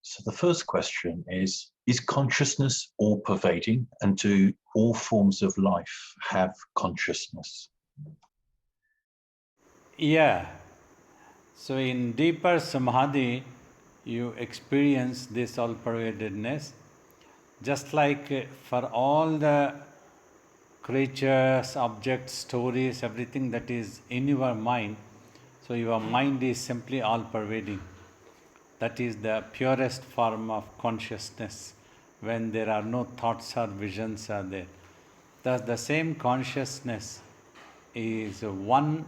So the first question is consciousness all-pervading, and do all forms of life have consciousness? Yeah. So in deeper samadhi, you experience this all pervadedness. Just like for all the creatures, objects, stories, everything that is in your mind, so your mind is simply all pervading. That is the purest form of consciousness when there are no thoughts or visions are there. Thus, the same consciousness is one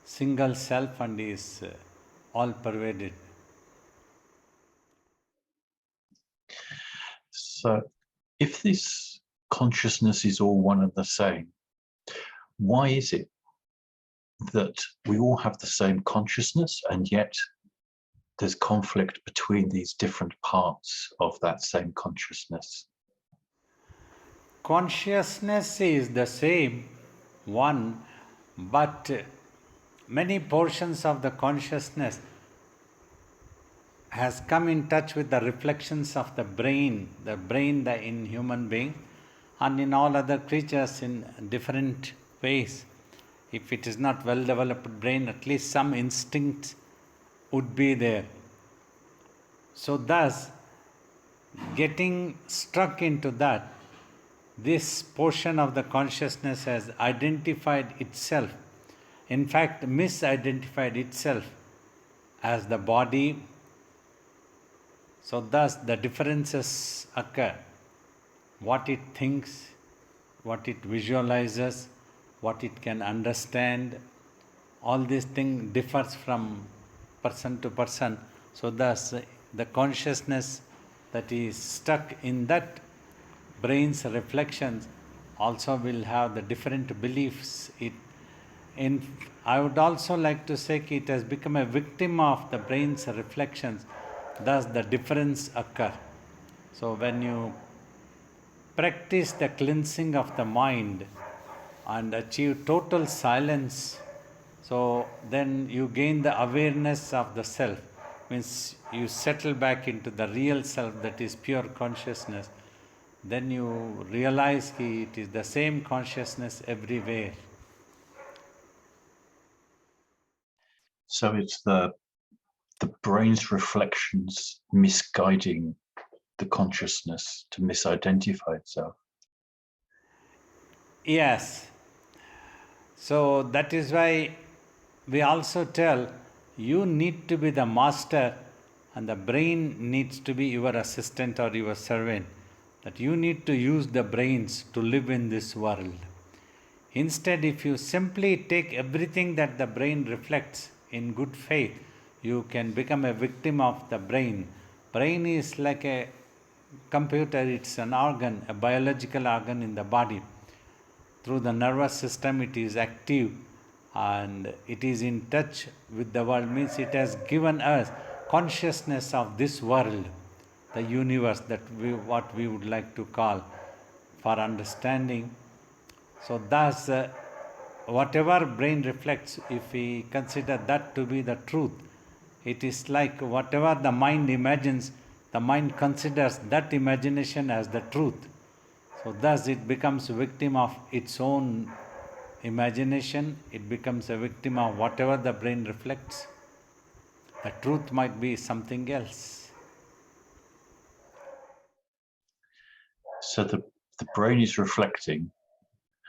single self and is all pervaded. So if this consciousness is all one and the same, why is it that we all have the same consciousness and yet there's conflict between these different parts of that same consciousness? Consciousness is the same one, but many portions of the consciousness has come in touch with the reflections of the brain in human being and in all other creatures in different ways. If it is not well developed brain, at least some instinct would be there. So thus, getting struck into that, this portion of the consciousness has identified itself, in fact, misidentified itself as the body. So, thus, the differences occur. What it thinks, what it visualizes, what it can understand, all these things differs from person to person. So, thus, the consciousness that is stuck in that brain's reflections also will have the different beliefs. I would also like to say it has become a victim of the brain's reflections, thus the difference occur. So when you practice the cleansing of the mind and achieve total silence, so then you gain the awareness of the self, means you settle back into the real self, that is pure consciousness. Then you realize it is the same consciousness everywhere. So it's the brain's reflections misguiding the consciousness to misidentify itself. Yes. So that is why we also tell you need to be the master and the brain needs to be your assistant or your servant. That you need to use the brains to live in this world. Instead, if you simply take everything that the brain reflects in good faith, you can become a victim of the brain. Brain is like a computer, it's an organ, a biological organ in the body. Through the nervous system, it is active and it is in touch with the world, means it has given us consciousness of this world, the universe, what we would like to call for understanding. So thus, whatever brain reflects, if we consider that to be the truth, it is like whatever the mind imagines, the mind considers that imagination as the truth. So thus it becomes a victim of its own imagination, it becomes a victim of whatever the brain reflects. The truth might be something else. So the brain is reflecting.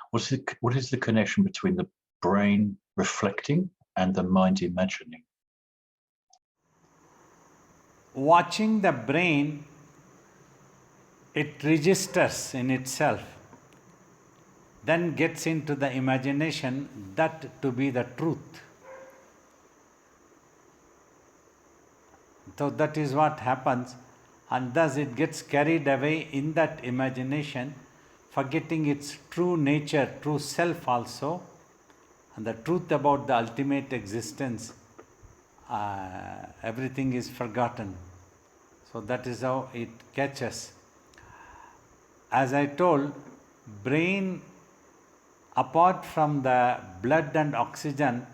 What is the connection between the brain reflecting and the mind imagining? Watching the brain, it registers in itself, then gets into the imagination that to be the truth. So that is what happens, and thus it gets carried away in that imagination, forgetting its true nature, true self also, and the truth about the ultimate existence. Everything is forgotten. So that is how it catches. As I told, brain, apart from the blood and oxygen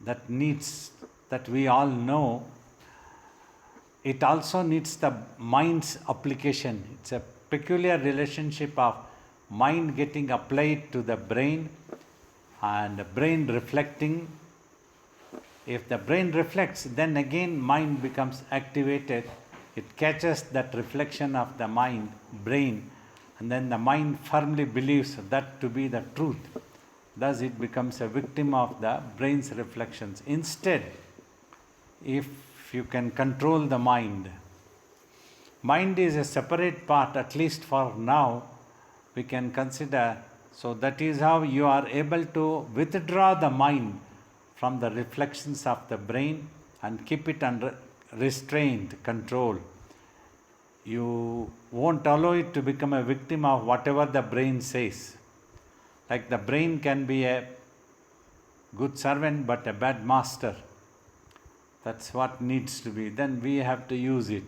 that we all know, it also needs the mind's application. It's a peculiar relationship of mind getting applied to the brain and brain reflecting. If the brain reflects, then again mind becomes activated. It catches that reflection of the brain, and then the mind firmly believes that to be the truth. Thus it becomes a victim of the brain's reflections. Instead, if you can control the mind is a separate part, at least for now, we can consider. So that is how you are able to withdraw the mind from the reflections of the brain and keep it under restraint, control. You won't allow it to become a victim of whatever the brain says. Like the brain can be a good servant but a bad master. That's what needs to be. Then we have to use it.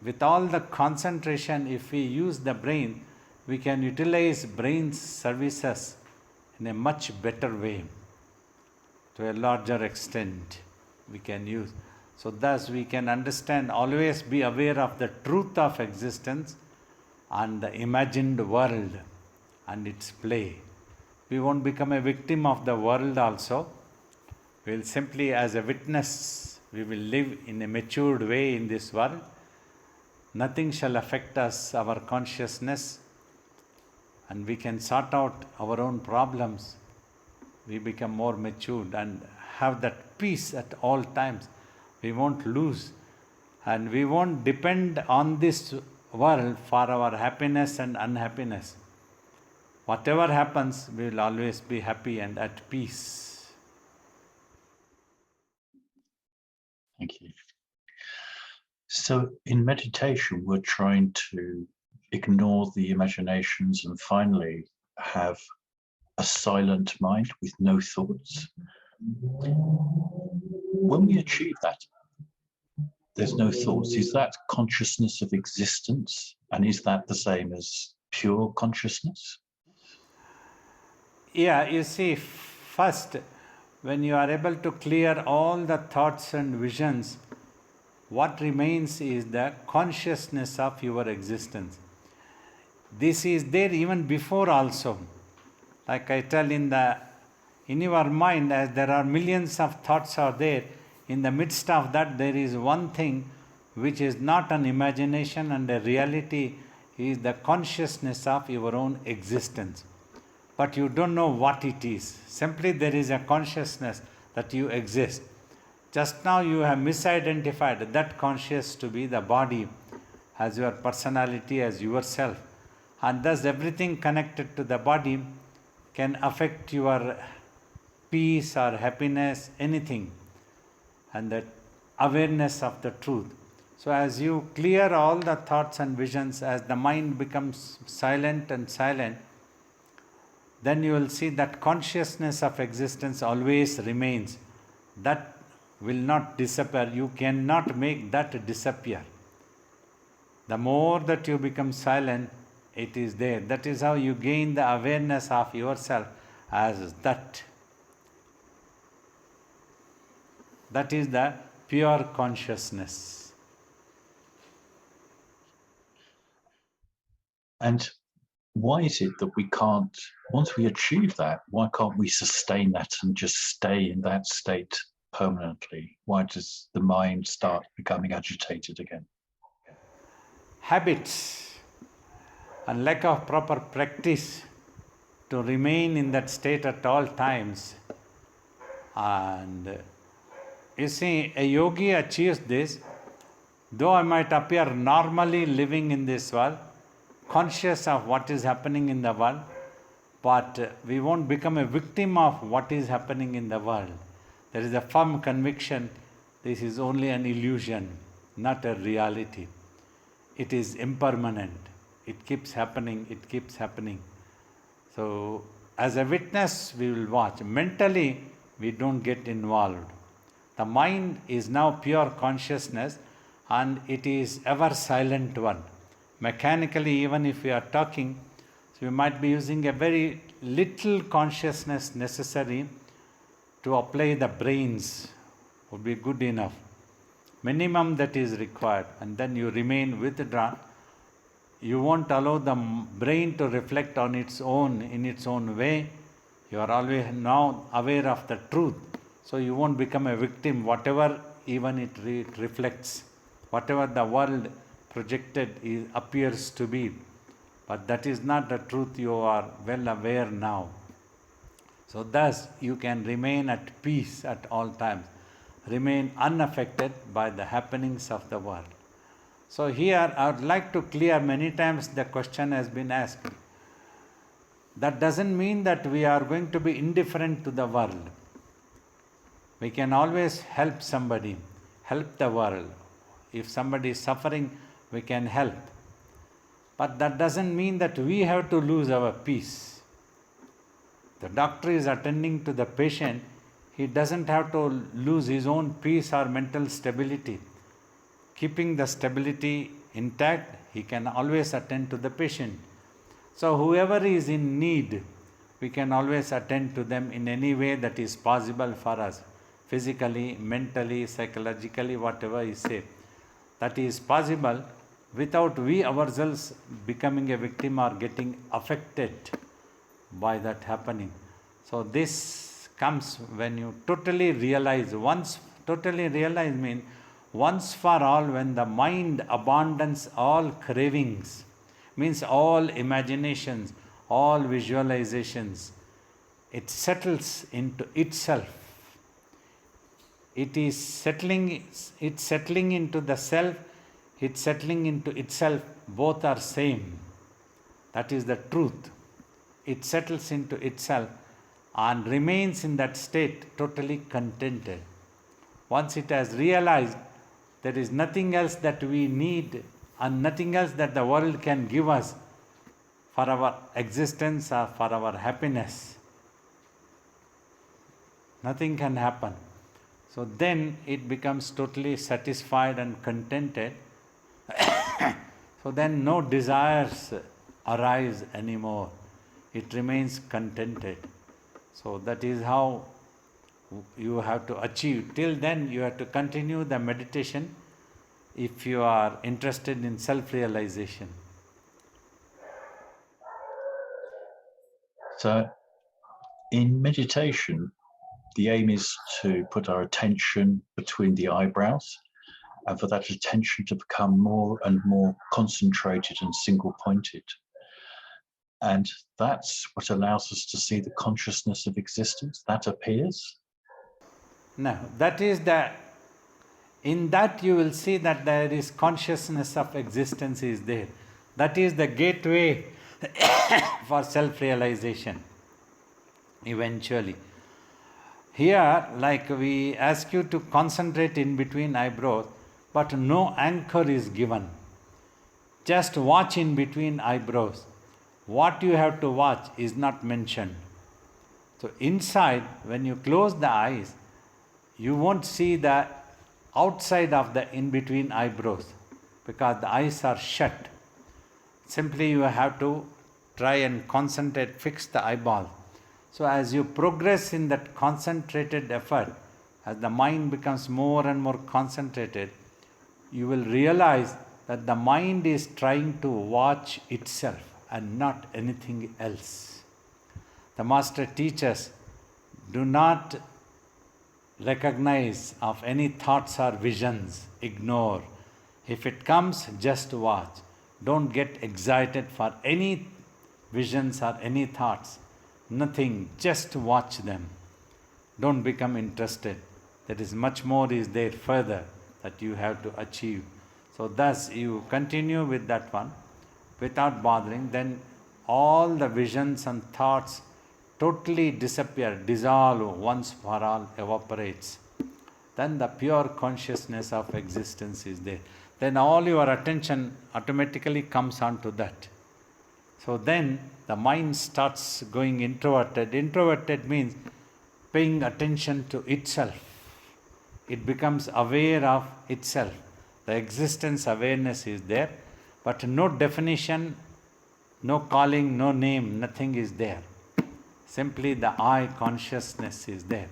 With all the concentration, if we use the brain, we can utilize brain's services in a much better way. To a larger extent, we can use. So thus we can understand, always be aware of the truth of existence and the imagined world and its play. We won't become a victim of the world also. We will simply, as a witness, we will live in a matured way in this world. Nothing shall affect us, our consciousness, and we can sort out our own problems. We become more matured and have that peace at all times. We won't lose, and we won't depend on this world for our happiness and unhappiness. Whatever happens, we will always be happy and at peace. Thank you. So in meditation, we're trying to ignore the imaginations and finally have a silent mind with no thoughts. When we achieve that, there's no thoughts. Is that consciousness of existence? And is that the same as pure consciousness? Yeah, you see, first, when you are able to clear all the thoughts and visions, what remains is the consciousness of your existence. This is there even before also. Like I tell, in your mind, as there are millions of thoughts are there, in the midst of that there is one thing which is not an imagination and a reality, is the consciousness of your own existence. But you don't know what it is. Simply there is a consciousness that you exist. Just now you have misidentified that conscious to be the body as your personality, as yourself. And thus everything connected to the body can affect your peace or happiness, anything. And that awareness of the truth. So as you clear all the thoughts and visions, as the mind becomes silent and silent, then you will see that consciousness of existence always remains. That will not disappear. You cannot make that disappear. The more that you become silent, it is there. That is how you gain the awareness of yourself as that. That is the pure consciousness. And why is it that we can't, once we achieve that, why can't we sustain that and just stay in that state permanently? Why does the mind start becoming agitated again? Habits and lack of proper practice to remain in that state at all times. And you see, a yogi achieves this, though I might appear normally living in this world, conscious of what is happening in the world, but we won't become a victim of what is happening in the world. There is a firm conviction this is only an illusion, not a reality. It is impermanent. It keeps happening, it keeps happening. So, as a witness, we will watch. Mentally, we don't get involved. The mind is now pure consciousness and it is ever silent one. Mechanically, even if we are talking, so we might be using a very little consciousness necessary to apply the brains, would be good enough. minimum that is required, and then you remain withdrawn. You won't allow the brain to reflect on its own, in its own way. You are always now aware of the truth. So you won't become a victim, whatever even it reflects, whatever the world projected appears to be. But that is not the truth, you are well aware now. So thus you can remain at peace at all times, remain unaffected by the happenings of the world. So here I would like to clear, many times the question has been asked. That doesn't mean that we are going to be indifferent to the world. We can always help somebody, help the world. If somebody is suffering, we can help. But that doesn't mean that we have to lose our peace. The doctor is attending to the patient, he doesn't have to lose his own peace or mental stability. Keeping the stability intact, he can always attend to the patient. So whoever is in need, we can always attend to them in any way that is possible for us, physically, mentally, psychologically, whatever is said. That is possible without we ourselves becoming a victim or getting affected by that happening. So this comes when you totally realize, means once for all, when the mind abandons all cravings, means all imaginations, all visualizations, it settles into itself. It is settling into the self, it's settling into itself, both are same. That is the truth. It settles into itself and remains in that state totally contented. Once it has realized there is nothing else that we need and nothing else that the world can give us for our existence or for our happiness, nothing can happen. So then it becomes totally satisfied and contented. So then no desires arise anymore. It remains contented. So that is how you have to achieve. Till then you have to continue the meditation if you are interested in self-realization. So in meditation, the aim is to put our attention between the eyebrows, and for that attention to become more and more concentrated and single-pointed. And that's what allows us to see the consciousness of existence that appears. No, that is in that you will see that there is consciousness of existence is there. That is the gateway for self-realization eventually. Here, like we ask you to concentrate in between eyebrows, but no anchor is given. Just watch in between eyebrows. What you have to watch is not mentioned. So inside, when you close the eyes, you won't see the outside of the in-between eyebrows because the eyes are shut. Simply you have to try and concentrate, fix the eyeball. So as you progress in that concentrated effort, as the mind becomes more and more concentrated, you will realize that the mind is trying to watch itself and not anything else. The master teaches, do not recognize of any thoughts or visions, ignore. If it comes, just watch. Don't get excited for any visions or any thoughts. Nothing, just watch them. Don't become interested. There is much more is there further that you have to achieve. So thus you continue with that one without bothering, then all the visions and thoughts totally disappear, dissolve once for all, evaporates. Then the pure consciousness of existence is there. Then all your attention automatically comes onto that. So then the mind starts going introverted. Introverted means paying attention to itself. It becomes aware of itself. The existence awareness is there, but no definition, no calling, no name, nothing is there. Simply the I consciousness is there.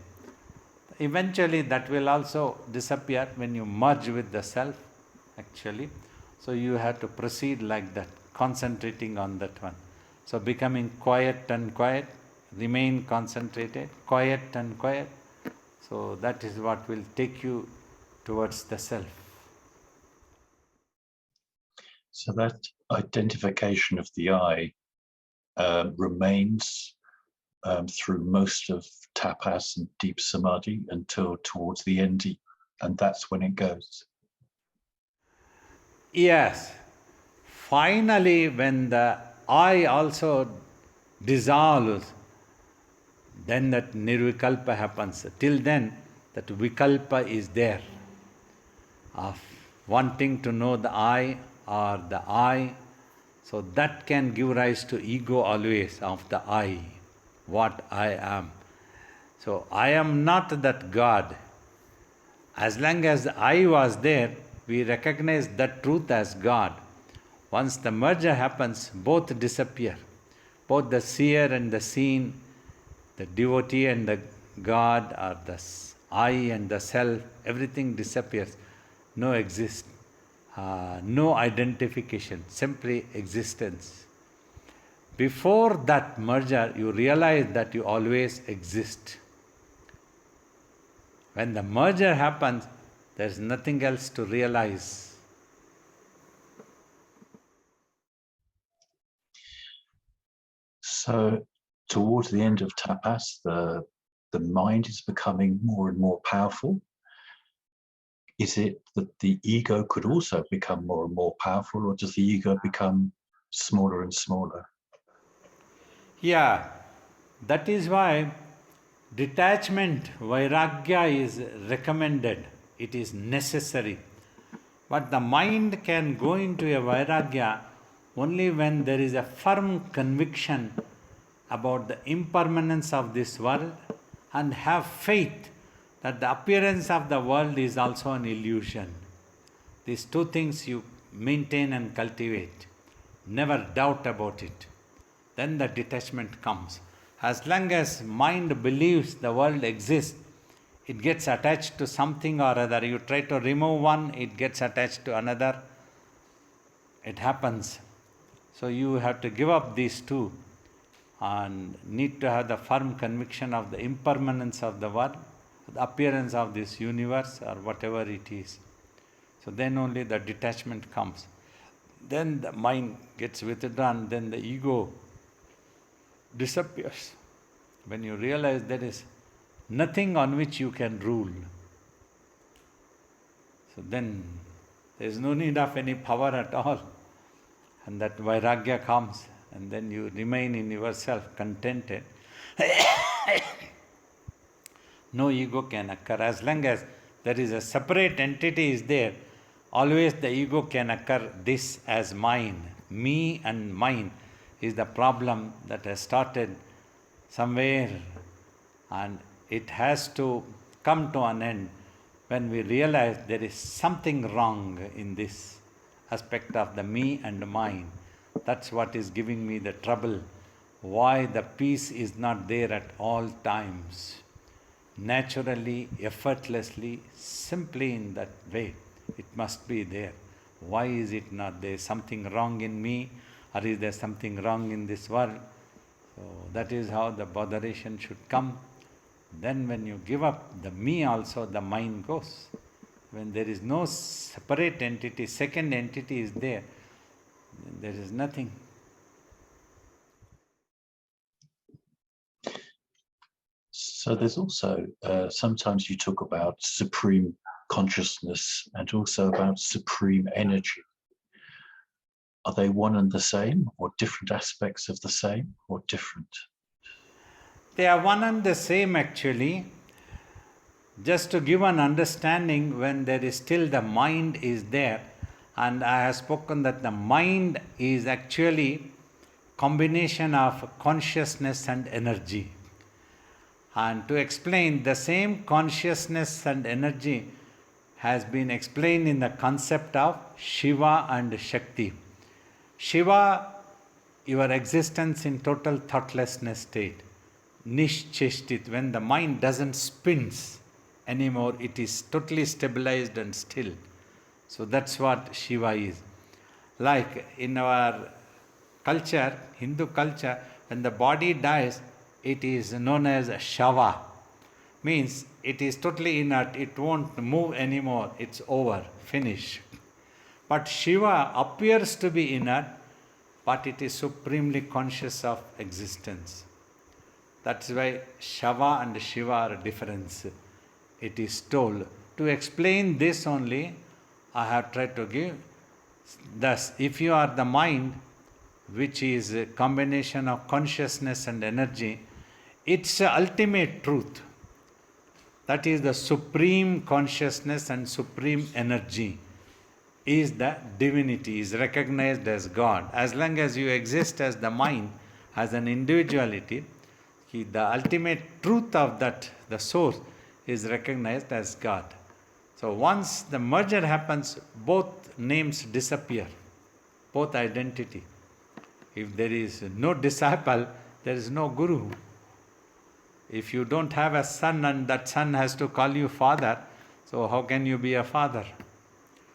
Eventually that will also disappear when you merge with the self, actually. So you have to proceed like that, concentrating on that one. So becoming quiet and quiet, remain concentrated, quiet and quiet. So that is what will take you towards the self. So that identification of the I remains through most of tapas and deep samadhi until towards the end, and that's when it goes. Yes. Finally, when the I also dissolves, then that nirvikalpa happens. Till then, that vikalpa is there of wanting to know the I or the I. So that can give rise to ego always of the I, what I am. So I am not that God. As long as the I was there, we recognize that truth as God. Once the merger happens, both disappear. Both the seer and the seen, the devotee and the God, or the I and the self, everything disappears. No exist, no identification, simply existence. Before that merger, you realize that you always exist. When the merger happens, there is nothing else to realize. So towards the end of tapas, the mind is becoming more and more powerful. Is it that the ego could also become more and more powerful, or does the ego become smaller and smaller? Yeah, that is why detachment, vairagya is recommended, it is necessary. But the mind can go into a vairagya only when there is a firm conviction about the impermanence of this world and have faith that the appearance of the world is also an illusion. These two things you maintain and cultivate. Never doubt about it. Then the detachment comes. As long as mind believes the world exists, it gets attached to something or other. You try to remove one, it gets attached to another. It happens. So you have to give up these two and need to have the firm conviction of the impermanence of the world, the appearance of this universe or whatever it is. So then only the detachment comes. Then the mind gets withdrawn, then the ego disappears. When you realize there is nothing on which you can rule, so then there is no need of any power at all. And that vairagya comes, and then you remain in yourself contented. No ego can occur. As long as there is a separate entity is there, always the ego can occur this as mine. Me and mine is the problem that has started somewhere, and it has to come to an end when we realize there is something wrong in this aspect of the me and mine. That's what is giving me the trouble. Why the peace is not there at all times. Naturally, effortlessly, simply in that way, it must be there. Why is it not there? Something wrong in me, or is there something wrong in this world? So that is how the botheration should come. Then when you give up the me also, the mind goes. When there is no separate entity, second entity is there, then there is nothing. So there's also, sometimes you talk about supreme consciousness and also about supreme energy. Are they one and the same, or different aspects of the same, or different? They are one and the same actually. Just to give an understanding, when there is still the mind is there, and I have spoken that the mind is actually combination of consciousness and energy. And to explain, the same consciousness and energy has been explained in the concept of Shiva and Shakti. Shiva, your existence in total thoughtlessness state, nishcheshtit, when the mind doesn't spins, anymore. It is totally stabilized and still. So that's what Shiva is. Like in our culture, Hindu culture, when the body dies, it is known as Shava. Means it is totally inert, it won't move anymore, it's over, finish. But Shiva appears to be inert, but it is supremely conscious of existence. That's why Shava and Shiva are different. It is told. To explain this only, I have tried to give. Thus, if you are the mind, which is a combination of consciousness and energy, it's the ultimate truth. That is the supreme consciousness and supreme energy is the divinity, is recognized as God. As long as you exist as the mind, as an individuality, the ultimate truth of that, the source, is recognized as God. So once the merger happens, both names disappear, both identity. If there is no disciple, there is no guru. If you don't have a son and that son has to call you father, so how can you be a father?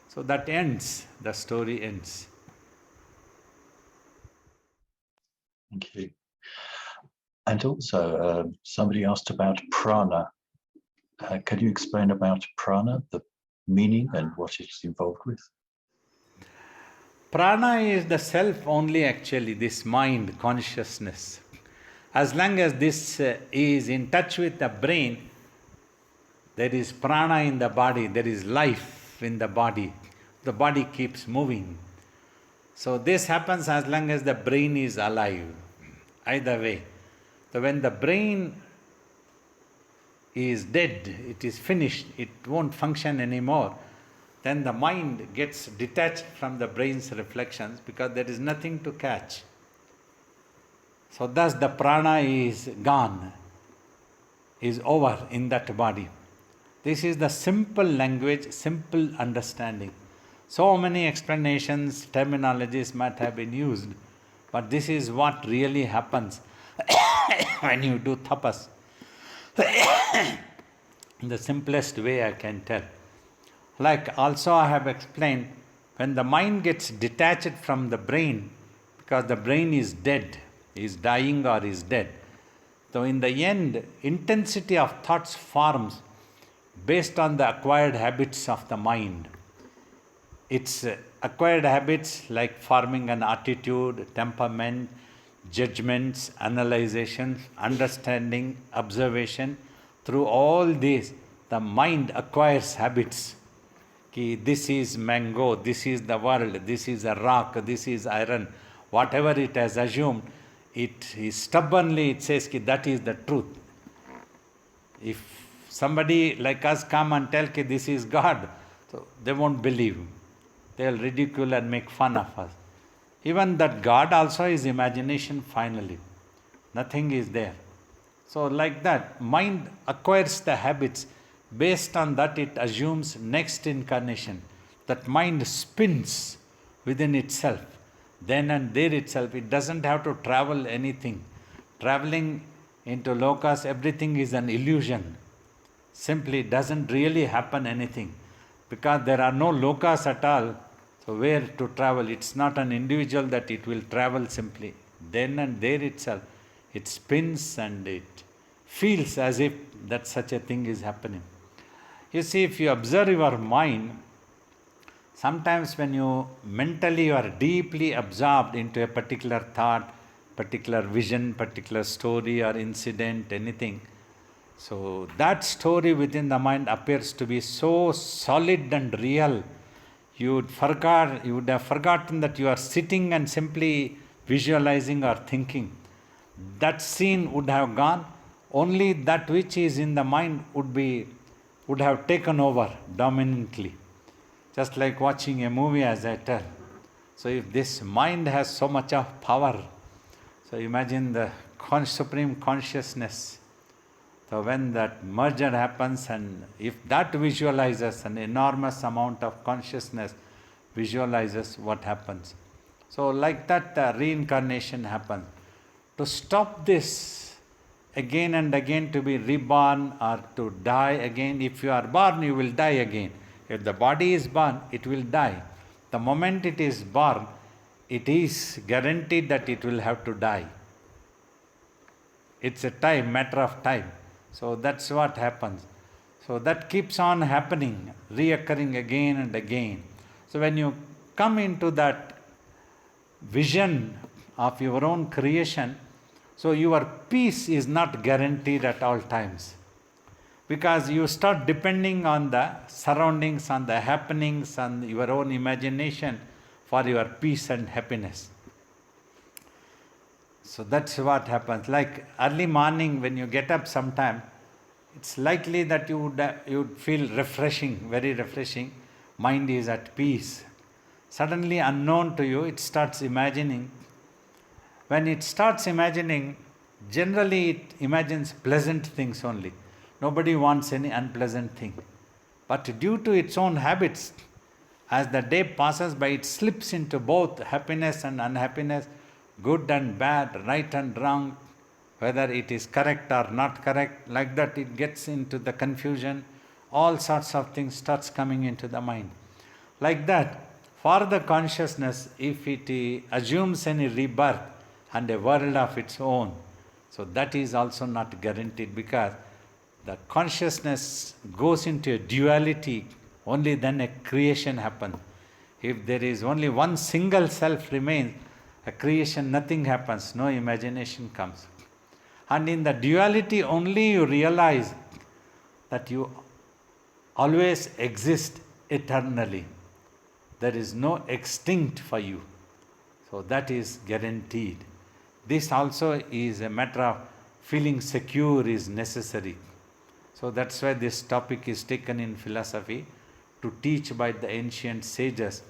So that ends, the story ends. Thank you. And also, somebody asked about prana. Can you explain about prana, the meaning and what it's involved with? Prana is the self only, actually, this mind, consciousness. As long as this is in touch with the brain, there is prana in the body, there is life in the body. The body keeps moving. So this happens as long as the brain is alive, either way. So when the brain is dead, it is finished, it won't function anymore, then the mind gets detached from the brain's reflections because there is nothing to catch. So thus the prana is gone, is over in that body. This is the simple language, simple understanding. So many explanations, terminologies might have been used, but this is what really happens when you do tapas. In the simplest way I can tell. Like also I have explained, when the mind gets detached from the brain, because the brain is dead, is dying or is dead. So in the end, intensity of thoughts forms based on the acquired habits of the mind. It's acquired habits like forming an attitude, temperament, judgments, analyzations, understanding, observation. Through all these, the mind acquires habits. Ki this is mango, this is the world, this is a rock, this is iron. Whatever it has assumed, it is stubbornly, it says ki that is the truth. If somebody like us come and tell ki this is God, so they won't believe. They'll ridicule and make fun of us. Even that God also is imagination finally. Nothing is there. So like that, mind acquires the habits. Based on that, it assumes next incarnation. That mind spins within itself. Then and there itself, it doesn't have to travel anything. Traveling into lokas, everything is an illusion. Simply doesn't really happen anything. Because there are no lokas at all, so where to travel? It's not an individual that it will travel simply. Then and there itself, it spins and it feels as if that such a thing is happening. You see, if you observe your mind, sometimes when you mentally are deeply absorbed into a particular thought, particular vision, particular story or incident, anything, so that story within the mind appears to be so solid and real. You would have forgotten that you are sitting and simply visualizing or thinking. That scene would have gone. Only that which is in the mind would have taken over dominantly. Just like watching a movie, as I tell. So if this mind has so much of power, so imagine the supreme consciousness. So when that merger happens, and if that visualizes an enormous amount of consciousness, visualizes what happens. So like that, reincarnation happens. To stop this again and again to be reborn or to die again. If you are born, you will die again. If the body is born, it will die. The moment it is born, it is guaranteed that it will have to die. It's a matter of time. So that's what happens. So that keeps on happening, reoccurring again and again. So when you come into that vision of your own creation, so your peace is not guaranteed at all times. Because you start depending on the surroundings, on the happenings, on your own imagination for your peace and happiness. So that's what happens. Like early morning when you get up sometime, it's likely that you would feel refreshing, very refreshing. Mind is at peace. Suddenly, unknown to you, it starts imagining. When it starts imagining, generally it imagines pleasant things only. Nobody wants any unpleasant thing. But due to its own habits, as the day passes by, it slips into both happiness and unhappiness, good and bad, right and wrong, whether it is correct or not correct. Like that it gets into the confusion. All sorts of things starts coming into the mind. Like that, for the consciousness, if it assumes any rebirth and a world of its own, so that is also not guaranteed, because the consciousness goes into a duality, only then a creation happens. If there is only one single self remains, a creation, nothing happens, no imagination comes. And in the duality only you realize that you always exist eternally. There is no extinct for you. So that is guaranteed. This also is a matter of feeling secure is necessary. So that's why this topic is taken in philosophy, to teach by the ancient sages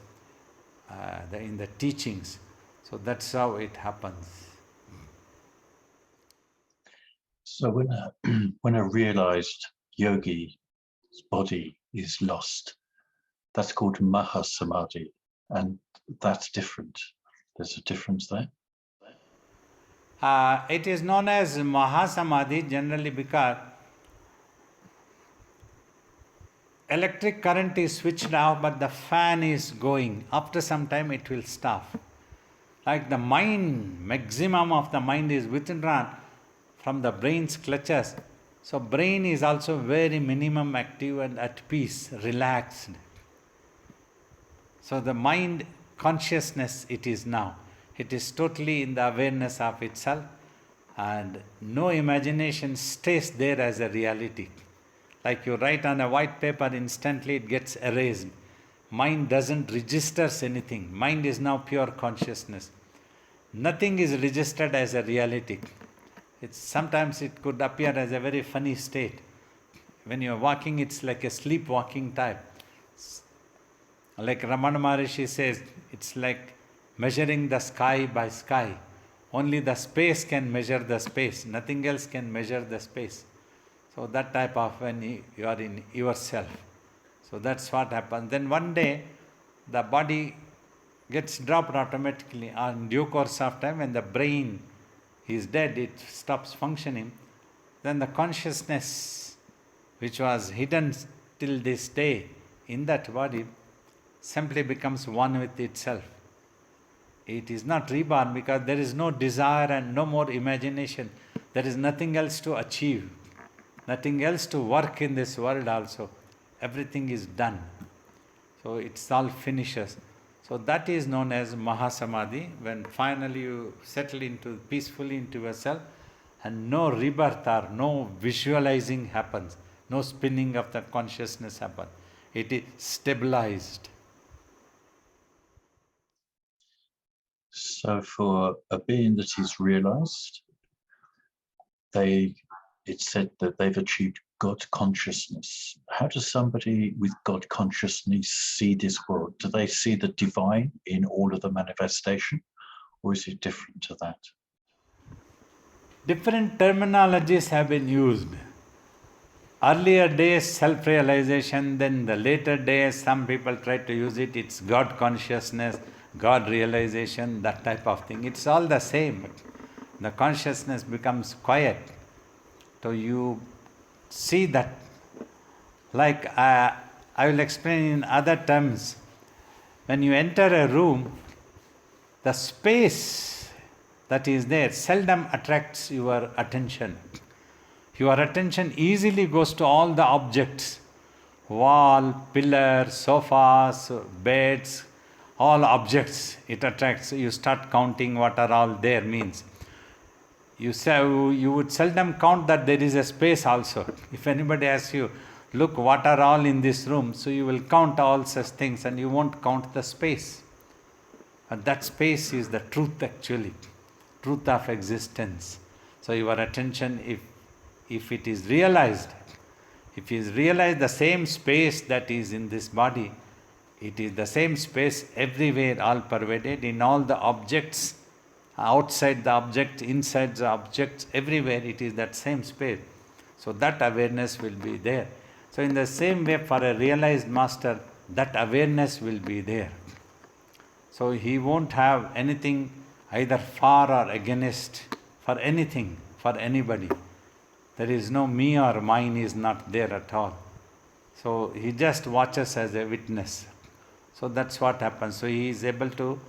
in the teachings. So that's how it happens. So when a realized yogi's body is lost, that's called Mahasamadhi, and that's different. There's a difference there. It is known as Mahasamadhi generally because electric current is switched off, but the fan is going. After some time it will stop. Like the mind, maximum of the mind is withdrawn from the brain's clutches. So brain is also very minimum active and at peace, relaxed. So the mind consciousness it is now. It is totally in the awareness of itself, and no imagination stays there as a reality. Like you write on a white paper, instantly it gets erased. Mind doesn't register anything. Mind is now pure consciousness. Nothing is registered as a reality. Sometimes it could appear as a very funny state. When you are walking, it's like a sleepwalking type. Like Ramana Maharishi says, it's like measuring the sky by sky. Only the space can measure the space. Nothing else can measure the space. So that type of when you are in yourself. So that's what happens. Then one day, the body gets dropped automatically. In due course of time, when the brain is dead, it stops functioning. Then the consciousness, which was hidden till this day in that body, simply becomes one with itself. It is not reborn because there is no desire and no more imagination. There is nothing else to achieve, nothing else to work in this world also. Everything is done. So it's all finishes. So that is known as Mahasamadhi, when finally you settle peacefully into yourself, and no rebirth or no visualizing happens, no spinning of the consciousness happens. It is stabilized. So for a being that is realized, it's said that they've achieved God consciousness. How does somebody with God consciousness see this world? Do they see the divine in all of the manifestation, or is it different to that? Different terminologies have been used. Earlier days, self-realization, then the later days, some people try to use it, it's God consciousness, God realization, that type of thing. It's all the same. The consciousness becomes quiet. So you see that, like I will explain in other terms. When you enter a room, the space that is there seldom attracts your attention. Your attention easily goes to all the objects, wall, pillar, sofas, beds, all objects it attracts. You start counting what are all there means. You would seldom count that there is a space also. If anybody asks you, look, what are all in this room? So you will count all such things and you won't count the space. And that space is the truth actually, truth of existence. So your attention, if it is realized, the same space that is in this body, it is the same space everywhere, all pervaded, in all the objects, outside the object, inside the objects, everywhere it is that same space. So that awareness will be there. So in the same way, for a realized master, that awareness will be there. So he won't have anything either for or against, for anything, for anybody. There is no me or mine is not there at all. So he just watches as a witness. So that's what happens. So he is able to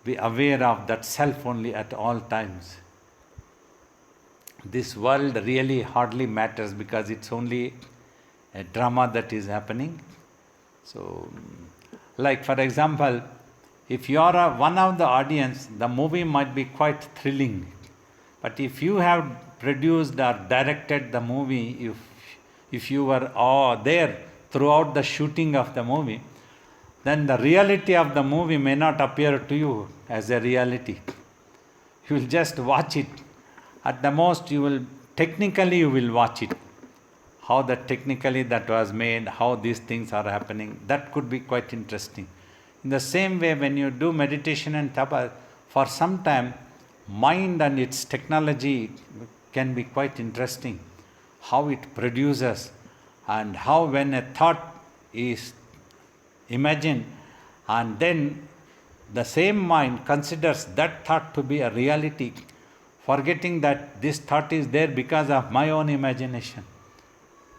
be aware of that self only at all times. This world really hardly matters because it's only a drama that is happening. So, like for example, if you are one of the audience, the movie might be quite thrilling. But if you have produced or directed the movie, if you were there throughout the shooting of the movie, then the reality of the movie may not appear to you as a reality. You will just watch it. At the most, you will watch it. How technically that was made, how these things are happening, that could be quite interesting. In the same way, when you do meditation and tapa, for some time, mind and its technology can be quite interesting. How it produces and how when a thought is imagined and then the same mind considers that thought to be a reality, forgetting that this thought is there because of my own imagination.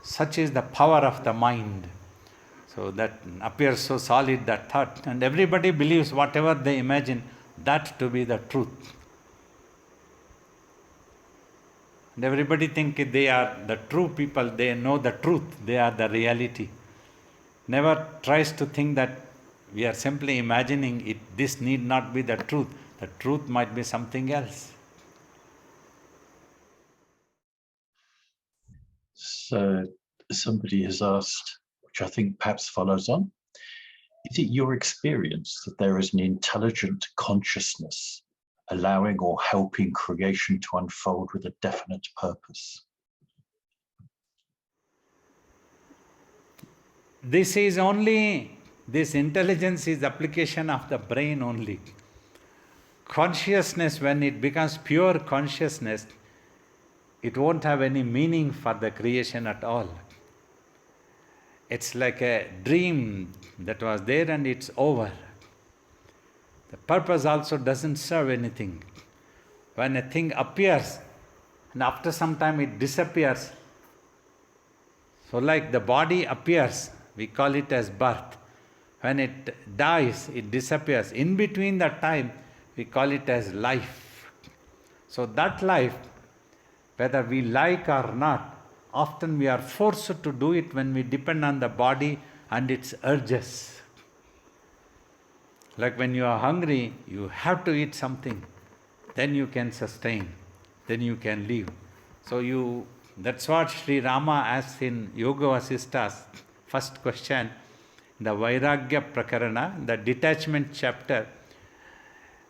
Such is the power of the mind. So that appears so solid, that thought, and everybody believes whatever they imagine that to be the truth. And everybody think they are the true people, they know the truth, they are the reality. Never tries to think that we are simply imagining it. This need not be the truth. The truth might be something else. So somebody has asked, which I think perhaps follows on, is it your experience that there is an intelligent consciousness allowing or helping creation to unfold with a definite purpose? This intelligence is application of the brain only. Consciousness, when it becomes pure consciousness, it won't have any meaning for the creation at all. It's like a dream that was there and it's over. The purpose also doesn't serve anything. When a thing appears and after some time it disappears, so like the body appears, we call it as birth. When it dies, it disappears. In between that time, we call it as life. So that life, whether we like or not, often we are forced to do it when we depend on the body and its urges. Like when you are hungry, you have to eat something. Then you can sustain. Then you can live. So that's what Sri Rama asks in Yoga Vasishta's first question, the Vairagya Prakarana, the detachment chapter.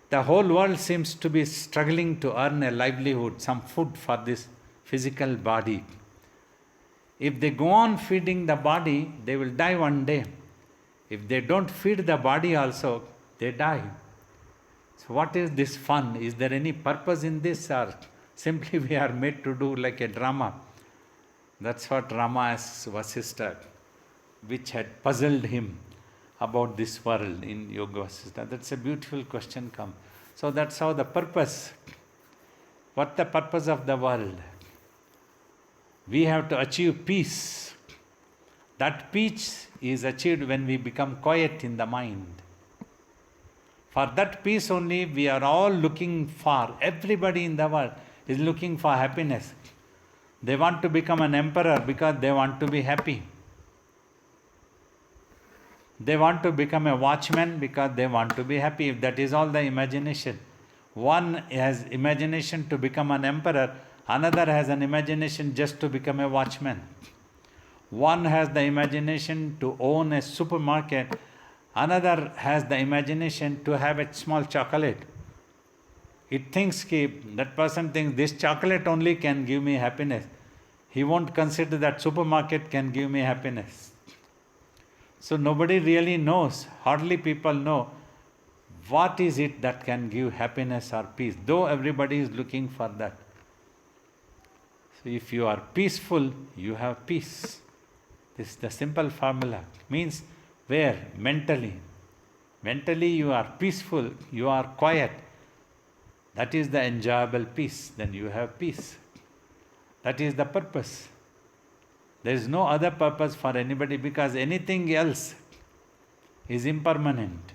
The whole world seems to be struggling to earn a livelihood, some food for this physical body. If they go on feeding the body, they will die one day. If they don't feed the body also, they die. So what is this fun? Is there any purpose in this, or simply we are made to do like a drama? That's what Rama asks Vasishta, which had puzzled him about this world in Yoga Vasishta. That's a beautiful question come. So that's how the purpose, what the purpose of the world? We have to achieve peace. That peace is achieved when we become quiet in the mind. For that peace only we are all looking for. Everybody in the world is looking for happiness. They want to become an emperor because they want to be happy. They want to become a watchman because they want to be happy. If that is all the imagination. One has imagination to become an emperor, another has an imagination just to become a watchman. One has the imagination to own a supermarket, another has the imagination to have a small chocolate. It thinks that person thinks this chocolate only can give me happiness. He won't consider that supermarket can give me happiness. So nobody really knows, hardly people know what is it that can give happiness or peace, though everybody is looking for that. So if you are peaceful, you have peace. This is the simple formula. Means where? Mentally. Mentally you are peaceful, you are quiet. That is the enjoyable peace. Then you have peace. That is the purpose. There is no other purpose for anybody because anything else is impermanent.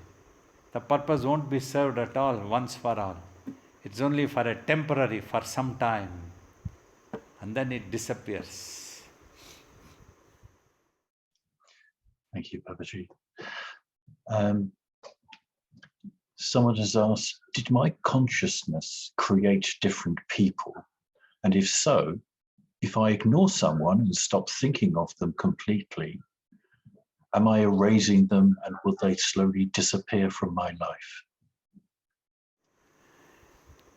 The purpose won't be served at all once for all. It's only for a temporary, for some time. And then it disappears. Thank you, Babaji. Someone has asked, did my consciousness create different people? And if so, if I ignore someone and stop thinking of them completely, am I erasing them and will they slowly disappear from my life?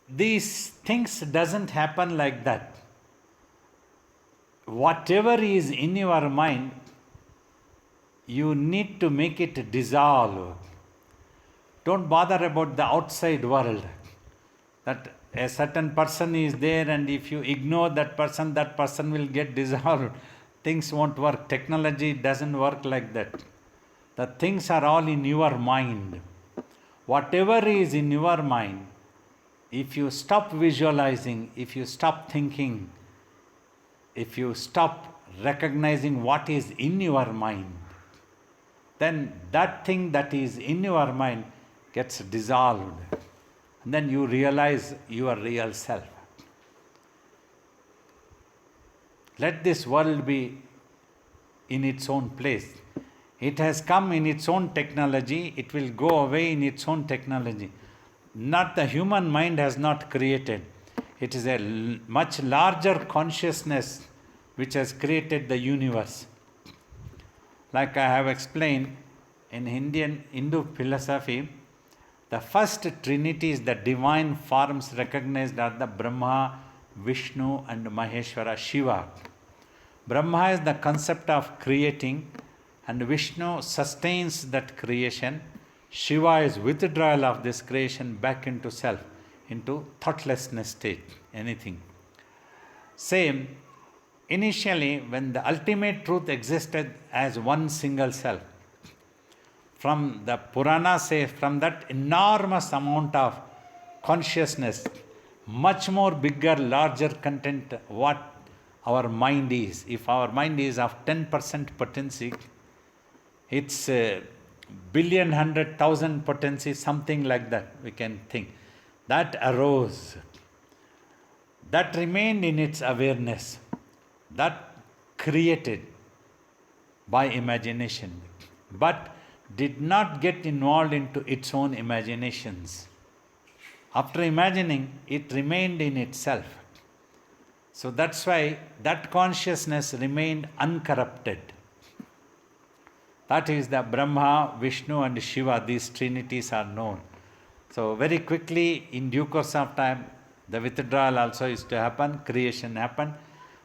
These things doesn't happen like that. Whatever is in your mind, you need to make it dissolve. Don't bother about the outside world. That a certain person is there and if you ignore that person will get dissolved. Things won't work. Technology doesn't work like that. The things are all in your mind. Whatever is in your mind, if you stop visualizing, if you stop thinking, if you stop recognizing what is in your mind, then that thing that is in your mind gets dissolved. And then you realize your real self. Let this world be in its own place. It has come in its own technology, it will go away in its own technology. Not the human mind has not created. It is a much larger consciousness which has created the universe. Like I have explained, in Hindu philosophy, the first trinities, the divine forms recognized are the Brahma, Vishnu and Maheshwara, Shiva. Brahma is the concept of creating and Vishnu sustains that creation. Shiva is withdrawal of this creation back into self, into thoughtlessness state, anything. Same, initially when the ultimate truth existed as one single self, from the Purana says, from that enormous amount of consciousness, much more bigger, larger content what our mind is. If our mind is of 10% potency, it's a billion, 100,000 potency, something like that we can think. That arose. That remained in its awareness. That created by imagination. But did not get involved into its own imaginations. After imagining, it remained in itself. So that's why that consciousness remained uncorrupted. That is the Brahma, Vishnu and Shiva, these trinities are known. So very quickly, in due course of time, the withdrawal also is to happen, creation happened,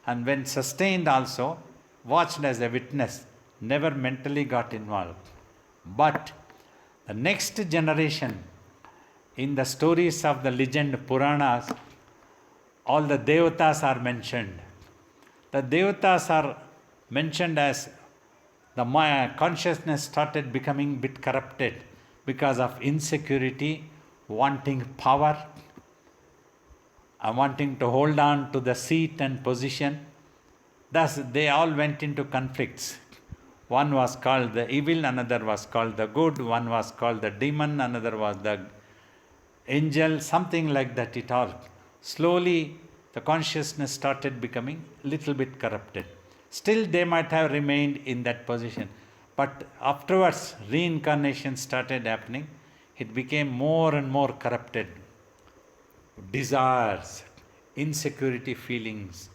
and when sustained also, watched as a witness, never mentally got involved. But the next generation, in the stories of the legend Puranas, all the Devatas are mentioned. The Devatas are mentioned as the consciousness started becoming a bit corrupted because of insecurity, wanting power, wanting to hold on to the seat and position. Thus, they all went into conflicts. One was called the evil, another was called the good, one was called the demon, another was the angel, something like that. It all. Slowly, the consciousness started becoming little bit corrupted. Still, they might have remained in that position. But afterwards, reincarnation started happening. It became more and more corrupted. Desires, insecurity feelings.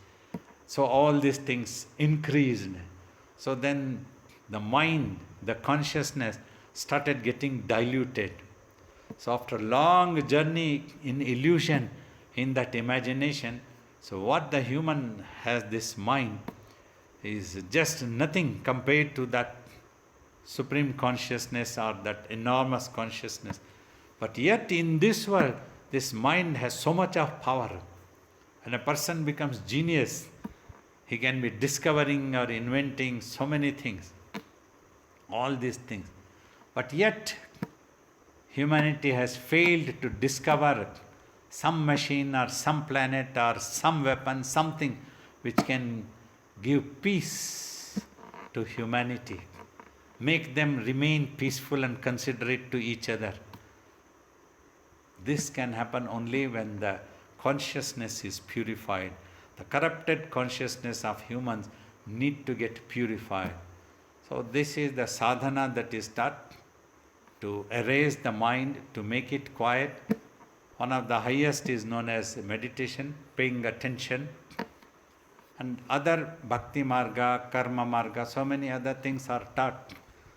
So all these things increased. So then the mind, the consciousness started getting diluted. So after a long journey in illusion, in that imagination, so what the human has this mind is just nothing compared to that supreme consciousness or that enormous consciousness. But yet in this world, this mind has so much of power. When a person becomes genius, he can be discovering or inventing so many things, all these things. But yet, humanity has failed to discover some machine or some planet or some weapon, something which can give peace to humanity, make them remain peaceful and considerate to each other. This can happen only when the consciousness is purified. The corrupted consciousness of humans need to get purified. So this is the sadhana that is taught to erase the mind, to make it quiet. One of the highest is known as meditation, paying attention. And other bhakti marga, karma marga, so many other things are taught.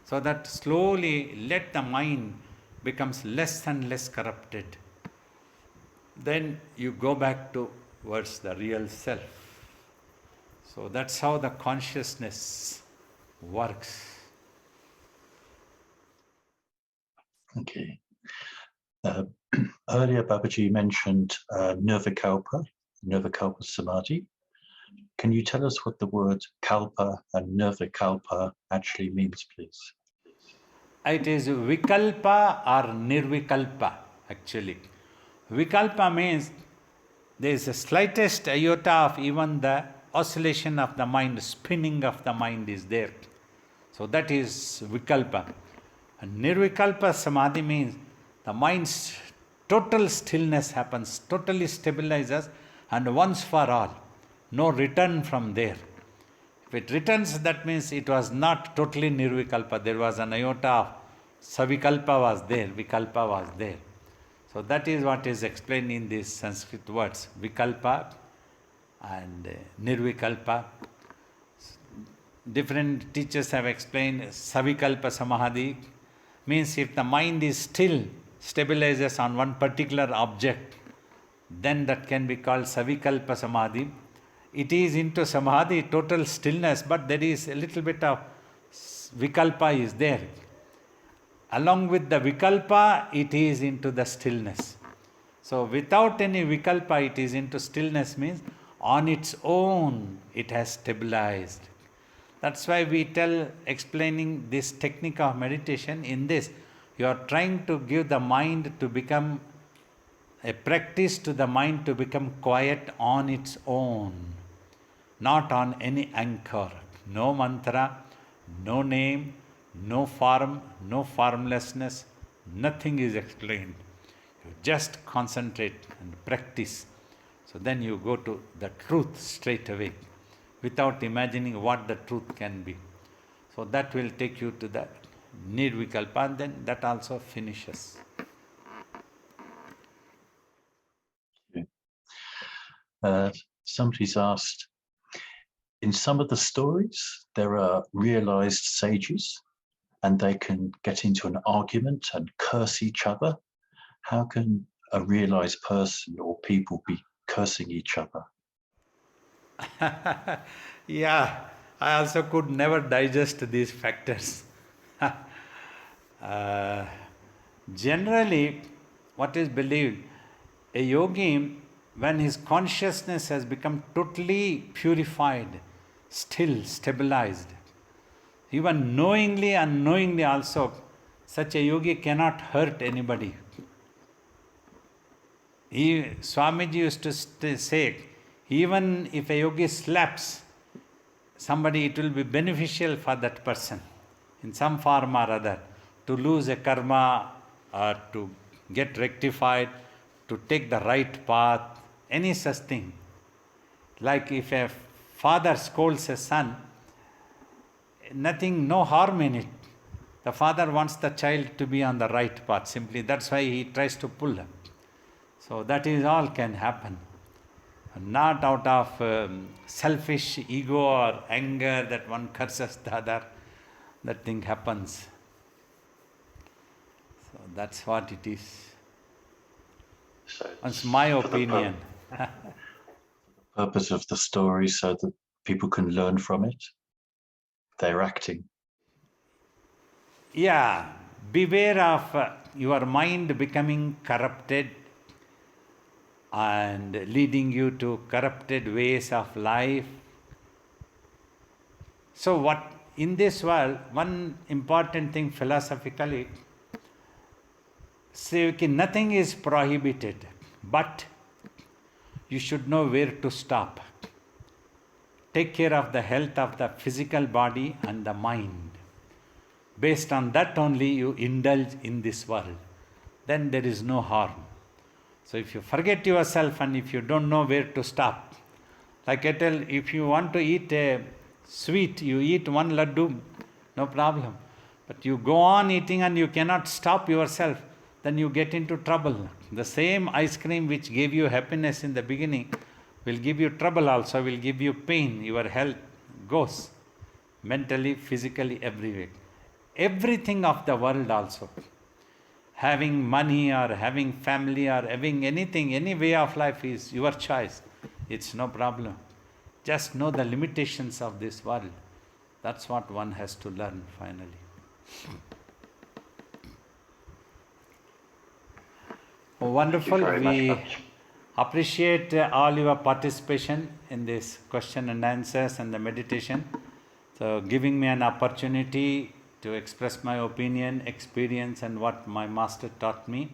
So that slowly let the mind becomes less and less corrupted. Then you go back towards the real self. So that's how the consciousness works. Okay. Earlier, Babaji mentioned Nirvikalpa Samadhi. Can you tell us what the word kalpa and Nirvikalpa actually means, please? It is vikalpa or nirvikalpa, actually. Vikalpa means there is the slightest iota of even the oscillation of the mind, spinning of the mind is there. So that is vikalpa. And nirvikalpa samadhi means the mind's total stillness happens, totally stabilizes, and once for all, no return from there. If it returns, that means it was not totally nirvikalpa. There was an iota of savikalpa was there, vikalpa was there. So that is what is explained in these Sanskrit words, vikalpa and nirvikalpa. Different teachers have explained savikalpa samadhi means if the mind is still, stabilizes on one particular object, then that can be called savikalpa samadhi. It is into samadhi, total stillness, but there is a little bit of vikalpa is there. Along with the vikalpa, it is into the stillness. So without any vikalpa, it is into stillness means on its own, it has stabilized. That's why we tell, explaining this technique of meditation, in this, you are trying to give the mind to become, a practice to the mind to become quiet on its own, not on any anchor. No mantra, no name, no form, no formlessness, nothing is explained. You just concentrate and practice. So then you go to the truth straight away, without imagining what the truth can be. So that will take you to the nirvikalpa, and then that also finishes. Somebody's asked, in some of the stories, there are realized sages and they can get into an argument and curse each other. How can a realized person or people be cursing each other? Yeah, I also could never digest these factors. Generally, what is believed, a yogi, when his consciousness has become totally purified, still stabilized, even knowingly, unknowingly also, such a yogi cannot hurt anybody. Swamiji used to say, even if a yogi slaps, somebody, it will be beneficial for that person in some form or other to lose a karma or to get rectified, to take the right path, any such thing. Like if a father scolds a son, nothing, no harm in it. The father wants the child to be on the right path, simply that's why he tries to pull him. So that is all can happen. Not out of selfish ego or anger that one curses the other, that thing happens. So that's what it is. So That's my for the opinion. purpose of the story so that people can learn from it. They're acting. Yeah, beware of your mind becoming corrupted and leading you to corrupted ways of life. So what in this world, one important thing philosophically, say okay, nothing is prohibited, but you should know where to stop. Take care of the health of the physical body and the mind. Based on that only you indulge in this world. Then there is no harm. So if you forget yourself and if you don't know where to stop, like I tell, if you want to eat a sweet, you eat one laddu, no problem. But you go on eating and you cannot stop yourself, then you get into trouble. The same ice cream which gave you happiness in the beginning will give you trouble also, will give you pain. Your health goes mentally, physically, everywhere. Everything of the world also. Having money or having family or having anything, any way of life is your choice. It's no problem. Just know the limitations of this world. That's what one has to learn finally. Wonderful. We appreciate all your participation in this question and answers and the meditation. So giving me an opportunity to express my opinion, experience and what my master taught me.